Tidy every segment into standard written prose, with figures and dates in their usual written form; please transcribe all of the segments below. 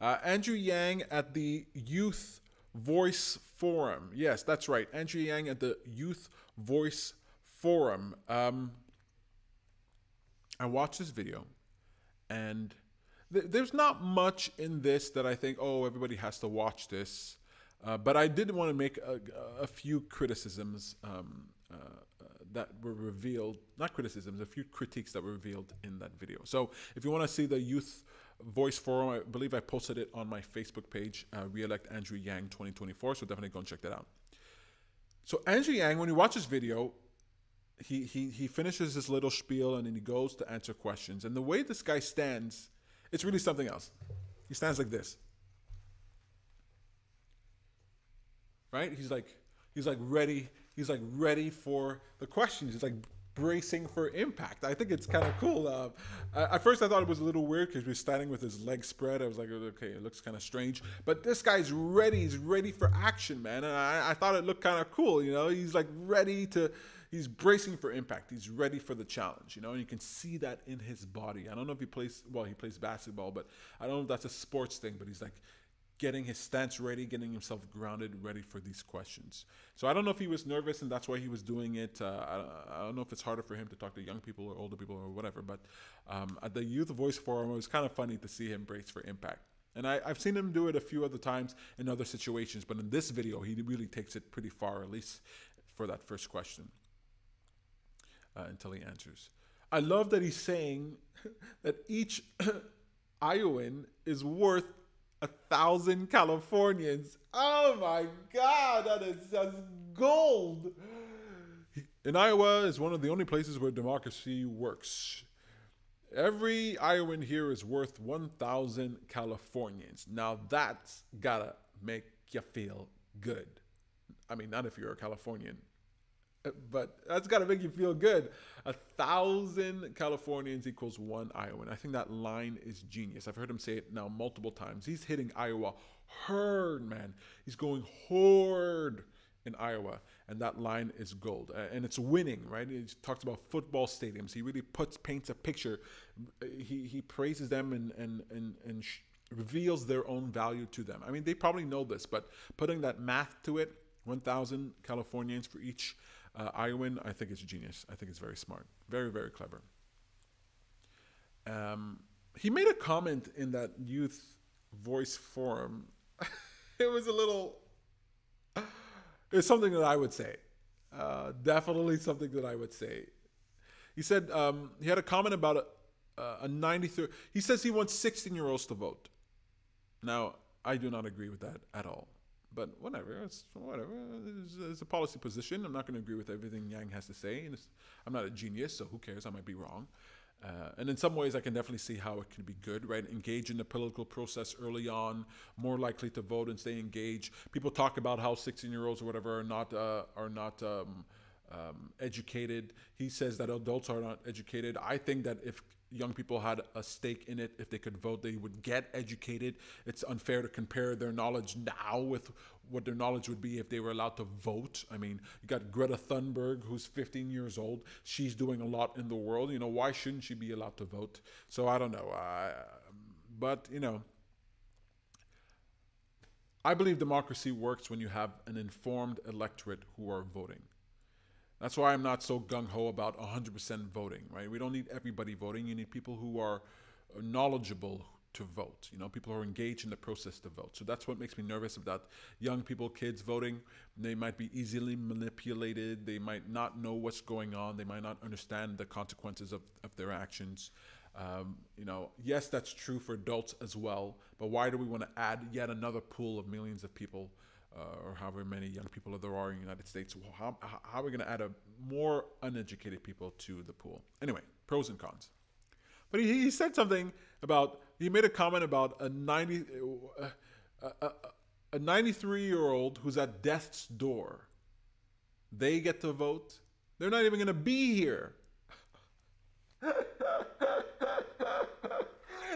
Andrew Yang at the Youth Voice Forum. Yes, that's right. Andrew Yang at the Youth Voice Forum. I watched this video, and there's not much in this that I think, oh, everybody has to watch this. But I did want to make a few criticisms that were revealed, not criticisms, a few critiques that were revealed in that video. So if you want to see the Youth Voice Forum, I believe I posted it on my Facebook page, Re-elect Andrew Yang 2024, so definitely go and check that out. So Andrew Yang, when you watch this video, he finishes his little spiel and then he goes to answer questions. And the way this guy stands, it's really something else. He stands like this. Right? He's like ready. He's like ready for the questions. He's like bracing for impact. I think it's kind of cool. At first I thought it was a little weird because he was standing with his legs spread. I was like, okay, it looks kind of strange. But this guy's ready. He's ready for action, man. And I thought it looked kind of cool. You know, he's like ready to, he's bracing for impact. He's ready for the challenge, you know, and you can see that in his body. I don't know if he plays, well, he plays basketball, but I don't know if that's a sports thing, but he's like getting his stance ready, getting himself grounded, ready for these questions. So I don't know if he was nervous and that's why he was doing it. I don't know if it's harder for him to talk to young people or older people or whatever, but at the Youth Voice Forum, it was kind of funny to see him brace for impact. And I've seen him do it a few other times in other situations, but in this video, he really takes it pretty far, at least for that first question, until he answers. I love that he's saying that each Iowan is worth 1,000 Californians. Oh my God, that's gold. And Iowa is one of the only places where democracy works. Every Iowan here is worth 1,000 Californians. Now that's gotta make you feel good. I mean, not if you're a Californian, but that's got to make you feel good. 1,000 Californians equals one Iowan. I think that line is genius. I've heard him say it now multiple times. He's hitting Iowa hard, man. He's going hard in Iowa, and that line is gold. And it's winning, right? He talks about football stadiums. He really paints a picture. He praises them and reveals their own value to them. I mean, they probably know this, but putting that math to it, 1,000 Californians for each Iowan, I think it's genius. I think it's very smart. Very, very clever. He made a comment in that Youth Voice Forum. It was a little... It's something that I would say. Definitely something that I would say. He said he had a comment about a 93... He says he wants 16-year-olds to vote. Now, I do not agree with that at all. But whatever, it's a policy position. I'm not going to agree with everything Yang has to say. And I'm not a genius, so who cares? I might be wrong. And in some ways, I can definitely see how it can be good, right? Engage in the political process early on, more likely to vote and stay engaged. People talk about how 16-year-olds or whatever are not educated. He says that adults are not educated. I think that if young people had a stake in it, if they could vote, they would get educated. It's unfair to compare their knowledge now with what their knowledge would be if they were allowed to vote. I mean, you got Greta Thunberg, who's 15 years old. She's doing a lot in the world. You know, why shouldn't she be allowed to vote? So I don't know. But, you know, I believe democracy works when you have an informed electorate who are voting. That's why I'm not so gung-ho about 100% voting, right? We don't need everybody voting. You need people who are knowledgeable to vote, you know, people who are engaged in the process to vote. So that's what makes me nervous about young people, kids voting. They might be easily manipulated. They might not know what's going on. They might not understand the consequences of their actions. You know, yes, that's true for adults as well. But why do we want to add yet another pool of millions of people or however many young people there are in the United States? How are we going to add more uneducated people to the pool? Anyway, pros and cons. But he said something about, he made a comment about a 93-year-old who's at death's door. They get to vote. They're not even going to be here.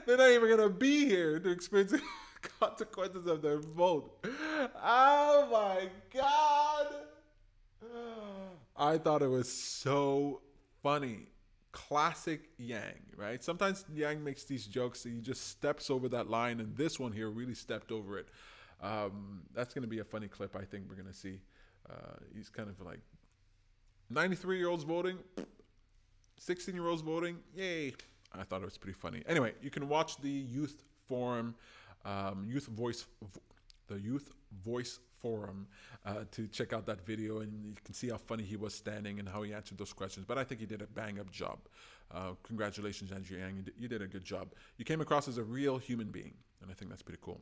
They're not even going to be here to experience the consequences of their vote. Oh my God. I thought it was so funny. classic Yang, right? Sometimes Yang makes these jokes that he just steps over that line, and this one here really stepped over it. That's going to be a funny clip I think we're going to see. He's kind of like 93-year-olds voting, 16-year-olds voting, yay. I thought it was pretty funny. Anyway, you can watch the Youth Forum, the Youth Voice Forum to check out that video, and you can see how funny he was standing and how he answered those questions. But I think he did a bang-up job. Congratulations, Andrewyang. You did a good job. You came across as a real human being, and I think that's pretty cool.